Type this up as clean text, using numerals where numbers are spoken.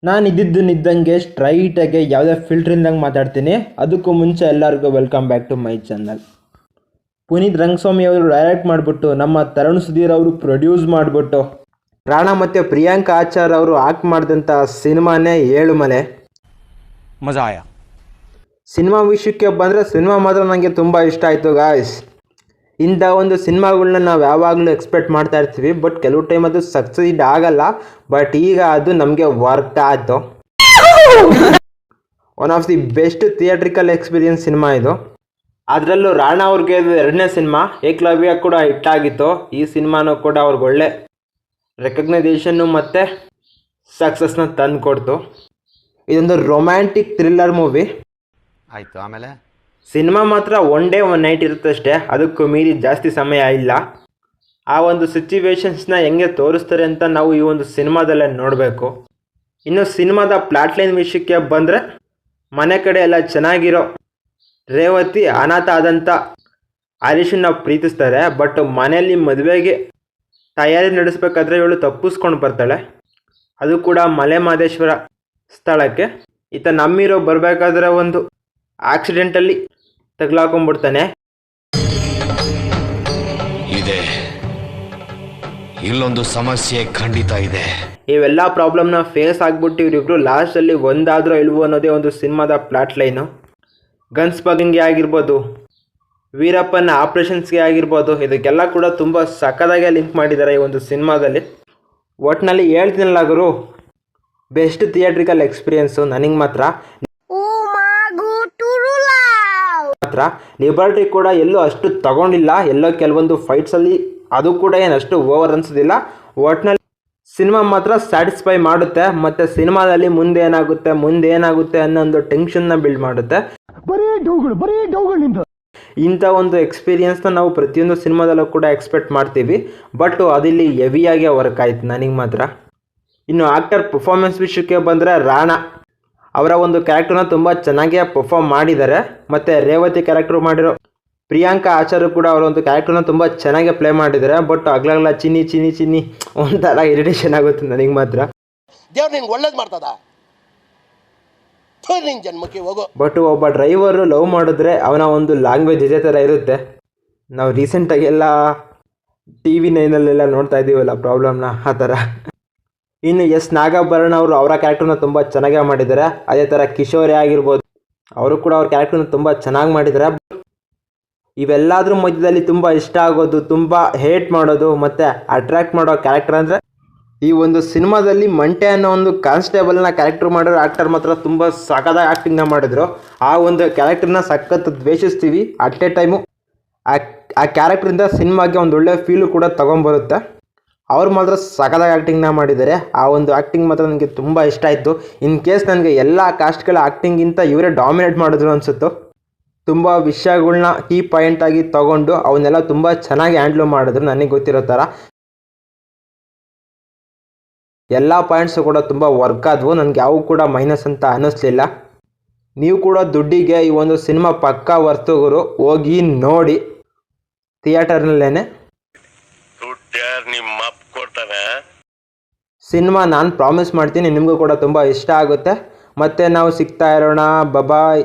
ನಾನು ಇದ್ದಂಗೆ ಸ್ಟ್ರೈಟಾಗಿ ಯಾವುದೇ ಫಿಲ್ಟರ್ ಇಲ್ದಂಗೆ ಮಾತಾಡ್ತೀನಿ. ಅದಕ್ಕೂ ಮುಂಚೆ ಎಲ್ಲರಿಗೂ welcome back to my channel. Puneeth Rangaswamy ಅವರು ಡೈರೆಕ್ಟ್ ಮಾಡಿಬಿಟ್ಟು, ನಮ್ಮ ತರುಣ್ ಸುಧೀರ್ ಅವರು ಪ್ರೊಡ್ಯೂಸ್ ಮಾಡಿಬಿಟ್ಟು, ರಾಣಾ ಮತ್ತು ಪ್ರಿಯಾಂಕಾ ಆಚಾರ್ ಅವರು ಆಕ್ಟ್ ಮಾಡಿದಂಥ ಸಿನಿಮಾನೇ ಏಳುಮಲೆ. ಮಜಾ ಆಯಾ. ಸಿನಿಮಾ ವಿಷಯಕ್ಕೆ ಬಂದರೆ ಸಿನಿಮಾ ಮಾತ್ರ ನನಗೆ ತುಂಬ ಇಷ್ಟ ಆಯಿತು ಗಾಯ್ಸ್. ಇಂಥ ಒಂದು ಸಿನಿಮಾಗಳನ್ನ ನಾವು ಯಾವಾಗಲೂ ಎಕ್ಸ್ಪೆಕ್ಟ್ ಮಾಡ್ತಾ ಇರ್ತೀವಿ, ಬಟ್ ಕೆಲವು ಟೈಮ್ ಅದು ಸಕ್ಸೀಡ್ ಆಗಲ್ಲ. ಬಟ್ ಈಗ ಅದು ನಮಗೆ ವರ್ಕ್ ಆಯಿತು. One of the best theatrical experience cinema ಇದು. ಅದರಲ್ಲೂ ರಾಣಾ ಅವ್ರಿಗೆ ಇದು ಎರಡನೇ ಸಿನಿಮಾ. ಏಕಲವ್ಯ ಕೂಡ ಹಿಟ್ಟಾಗಿತ್ತು. ಈ ಸಿನಿಮಾನೂ ಕೂಡ ಅವ್ರಿಗೆ ಒಳ್ಳೆ ರೆಕಗ್ನೈಸೇಷನ್ನು ಮತ್ತು ಸಕ್ಸಸ್ನ ತಂದು ಕೊಡ್ತು. ಇದೊಂದು ರೊಮ್ಯಾಂಟಿಕ್ ಥ್ರಿಲ್ಲರ್ ಮೂವಿ. ಆಯಿತು, ಆಮೇಲೆ ಸಿನಿಮಾ ಮಾತ್ರ ಒನ್ ಡೇ ಒನ್ ನೈಟ್ ಇರುತ್ತಷ್ಟೇ, ಅದಕ್ಕೂ ಮೀರಿ ಜಾಸ್ತಿ ಸಮಯ ಇಲ್ಲ. ಆ ಒಂದು ಸಿಚುವೇಶನ್ಸ್ನ ಹೆಂಗೆ ತೋರಿಸ್ತಾರೆ ಅಂತ ನಾವು ಈ ಒಂದು ಸಿನಿಮಾದಲ್ಲೇ ನೋಡಬೇಕು. ಇನ್ನು ಸಿನಿಮಾದ ಪ್ಲಾಟ್ಲೈನ್ ವಿಷಯಕ್ಕೆ ಬಂದರೆ, ಮನೆ ಕಡೆ ಎಲ್ಲ ಚೆನ್ನಾಗಿರೋ ರೇವತಿ ಅನಾಥ ಆದಂಥ ಹರೀಶನ್ನ ಪ್ರೀತಿಸ್ತಾರೆ. ಬಟ್ ಮನೆಯಲ್ಲಿ ಮದುವೆಗೆ ತಯಾರಿ ನಡೆಸಬೇಕಾದ್ರೆ ಇವಳು ತಪ್ಪಿಸ್ಕೊಂಡು ಬರ್ತಾಳೆ, ಅದು ಕೂಡ ಮಲೆ ಮಹದೇಶ್ವರ ಸ್ಥಳಕ್ಕೆ. ಈತ ನಮ್ಮಿರೋ ಬರಬೇಕಾದ್ರೆ ಒಂದು ಆಕ್ಸಿಡೆಂಟಲ್ಲಿ ತಗ್ಲಾಕೊಂಡ್ಬಿಡ್ತಾನೆ. ಇದೆ, ಇಲ್ಲೊಂದು ಸಮಸ್ಯೆ ಖಂಡಿತ ಇದೆ. ಇವೆಲ್ಲ ಪ್ರಾಬ್ಲಮ್ನ ಫೇಸ್ ಆಗ್ಬಿಟ್ಟು ಇವರಿಬ್ರು ಲಾಸ್ಟಲ್ಲಿ ಒಂದಾದ್ರೂ ಇಲ್ವೋ ಅನ್ನೋದೇ ಒಂದು ಸಿನಿಮಾದ ಪ್ಲಾಟ್ ಲೈನು. ಗನ್ಸ್ ಬಗ್ಗಿಂಗೆ ಆಗಿರ್ಬೋದು, ವೀರಪ್ಪನ ಆಪ್ರೇಷನ್ಸ್ಗೆ ಆಗಿರ್ಬೋದು, ಇದಕ್ಕೆಲ್ಲ ಕೂಡ ತುಂಬ ಸಖತ್ತಾಗೆ ಲಿಂಕ್ ಮಾಡಿದ್ದಾರೆ ಈ ಒಂದು ಸಿನಿಮಾದಲ್ಲಿ. ಒಟ್ಟಿನಲ್ಲಿ ಹೇಳ್ತೀನಲ್ಲ ಗುರು, ಬೆಸ್ಟ್ ಥಿಯೇಟ್ರಿಕಲ್ ಎಕ್ಸ್ಪೀರಿಯೆನ್ಸು ನನಗೆ ಮಾತ್ರ. ಲಿಬರ್ಟಿ ಕೂಡ ಎಲ್ಲೂ ಅಷ್ಟು ತಗೊಂಡಿಲ್ಲ, ಎಲ್ಲೋ ಕೆಲವೊಂದು ಫೈಟ್ಸಲ್ಲಿ ಅದು ಕೂಡ ಏನಷ್ಟು ಓವರ್ ಅನ್ಸೋದಿಲ್ಲ. ಒಟ್ಟಿನಲ್ಲಿ ಸಿನಿಮಾ ಮಾತ್ರ ಸ್ಯಾಟಿಸ್ಫೈ ಮಾಡುತ್ತೆ, ಮತ್ತು ಸಿನಿಮಾದಲ್ಲಿ ಮುಂದೆ ಏನಾಗುತ್ತೆ ಅನ್ನೋ ಒಂದು ಟೆನ್ಷನ್ನ ಬಿಲ್ಡ್ ಮಾಡುತ್ತೆ. ಇಂಥ ಒಂದು ಎಕ್ಸ್ಪೀರಿಯನ್ಸ್ನ ನಾವು ಪ್ರತಿಯೊಂದು ಸಿನಿಮಾದಲ್ಲೂ ಕೂಡ ಎಕ್ಸ್ಪೆಕ್ಟ್ ಮಾಡ್ತೀವಿ, ಬಟ್ ಅದಿಲ್ಲಿ ಹೆವಿಯಾಗೆ ವರ್ಕ್ ಆಯ್ತು ನನಗೆ ಮಾತ್ರ. ಇನ್ನು ಆಕ್ಟರ್ ಪರ್ಫಾರ್ಮೆನ್ಸ್ ವಿಷಯಕ್ಕೆ ಬಂದರೆ, ರಾಣಾ ಅವರ ಒಂದು ಕ್ಯಾರೆಕ್ಟರ್ನ ತುಂಬ ಚೆನ್ನಾಗೇ ಪರ್ಫಾರ್ಮ್ ಮಾಡಿದ್ದಾರೆ. ಮತ್ತು ರೇವತಿ ಕ್ಯಾರೆಕ್ಟರ್ ಮಾಡಿರೋ ಪ್ರಿಯಾಂಕಾ ಆಚಾರ್ಯ ಕೂಡ ಅವರ ಒಂದು ಕ್ಯಾರೆಕ್ಟರ್ನ ತುಂಬ ಚೆನ್ನಾಗೇ ಪ್ಲೇ ಮಾಡಿದ್ದಾರೆ. ಬಟ್ ಅಗ್ಲಾಗ್ಲ ಚಿನ್ನಿ ಒಂಥರ ಇರಿಟೇಷನ್ ಆಗುತ್ತೆ ನನಗೆ ಮಾತ್ರ. ದೇವ್ರು ನಿನ್ಗೆ ಒಳ್ಳೇದು ಮಾಡ್ತದ, ನಿನ್ನ ಜನ್ಮಕ್ಕೆ ಹೋಗೋ. ಬಟ್ ಒಬ್ಬ ಡ್ರೈವರು ಲವ್ ಮಾಡಿದ್ರೆ ಅವನ ಒಂದು ಲ್ಯಾಂಗ್ವೇಜ್ ಇದೇ ಥರ ಇರುತ್ತೆ. ನಾವು ರೀಸೆಂಟಾಗೆಲ್ಲ TV9 ನೋಡ್ತಾ ಇದ್ದೀವಲ್ಲ ಪ್ರಾಬ್ಲಮ್ನ, ಆ ಥರ. ಇನ್ನು ಎಸ್ ನಾಗಾಭರಣ ಅವರು ಅವರ ಕ್ಯಾರೆಕ್ಟರ್ನ ತುಂಬ ಚೆನ್ನಾಗೇ ಮಾಡಿದ್ದಾರೆ. ಅದೇ ಥರ ಕಿಶೋರಿ ಆಗಿರ್ಬೋದು, ಅವರು ಕೂಡ ಅವ್ರ ಕ್ಯಾರೆಕ್ಟರ್ನ ತುಂಬ ಚೆನ್ನಾಗಿ ಮಾಡಿದ್ದಾರೆ. ಇವೆಲ್ಲದ್ರ ಮಧ್ಯದಲ್ಲಿ ತುಂಬ ಇಷ್ಟ ಆಗೋದು, ತುಂಬ ಹೇಟ್ ಮಾಡೋದು ಮತ್ತು ಅಟ್ರ್ಯಾಕ್ಟ್ ಮಾಡೋ ಕ್ಯಾರೆಕ್ಟರ್ ಅಂದರೆ, ಈ ಒಂದು ಸಿನಿಮಾದಲ್ಲಿ ಮಂಟೆ ಅನ್ನೋ ಒಂದು ಕಾನ್ಸ್ಟೇಬಲ್ನ ಕ್ಯಾರೆಕ್ಟರ್ ಮಾಡಿರೋ ಆ್ಯಕ್ಟರ್ ಮಾತ್ರ ತುಂಬ ಸಖತ್ತಾಗಿ ಆ್ಯಕ್ಟಿಂಗ್ನ ಮಾಡಿದ್ರು. ಆ ಒಂದು ಕ್ಯಾರೆಕ್ಟರ್ನ ಸಖತ್ ದ್ವೇಷಿಸ್ತೀವಿ. ಅಟ್ ಎ ಟೈಮು ಆ ಕ್ಯಾರೆಕ್ಟ್ರಿಂದ ಸಿನಿಮಾಗೆ ಒಂದು ಒಳ್ಳೆ ಫೀಲು ಕೂಡ ತೊಗೊಂಬರುತ್ತೆ. ಅವ್ರು ಮಾತ್ರ ಸಖತ್ತಾಗಿ ಆ್ಯಕ್ಟಿಂಗ್ನ ಮಾಡಿದ್ದಾರೆ. ಆ ಒಂದು ಆ್ಯಕ್ಟಿಂಗ್ ಮಾತ್ರ ನನಗೆ ತುಂಬ ಇಷ್ಟ ಆಯಿತು. ಇನ್ ಕೇಸ್ ನನಗೆ ಎಲ್ಲ ಕಾಸ್ಟ್ಗಳ ಆ್ಯಕ್ಟಿಂಗಿಂತ ಇವರೇ ಡಾಮಿನೇಟ್ ಮಾಡಿದ್ರು ಅನಿಸುತ್ತೋ. ತುಂಬ ವಿಷಯಗಳ್ನ ಕೀ ಪಾಯಿಂಟಾಗಿ ತೊಗೊಂಡು ಅವನ್ನೆಲ್ಲ ತುಂಬ ಚೆನ್ನಾಗಿ ಹ್ಯಾಂಡ್ಲ್ ಮಾಡಿದ್ರು. ನನಗೆ ಗೊತ್ತಿರೋ ಥರ ಎಲ್ಲ ಪಾಯಿಂಟ್ಸು ಕೂಡ ತುಂಬ ವರ್ಕ್ ಆದವು. ನನಗೆ ಯಾವ ಕೂಡ ಮೈನಸ್ ಅಂತ ಅನ್ನಿಸ್ಲಿಲ್ಲ. ನೀವು ಕೂಡ ದುಡ್ಡಿಗೆ ಈ ಒಂದು ಸಿನಿಮಾ ಪಕ್ಕಾ ವರ್ತುಗರು, ಹೋಗಿ ನೋಡಿ ಥಿಯೇಟರ್ನಲ್ಲೇ. ಸಿನಿಮಾ ನಾನು ಪ್ರಾಮಿಸ್ ಮಾಡ್ತೀನಿ ನಿಮಗೂ ಕೂಡ ತುಂಬ ಇಷ್ಟ ಆಗುತ್ತೆ. ಮತ್ತೆ ನಾವು ಸಿಗ್ತಾ ಇರೋಣ. ಬಾಯ್.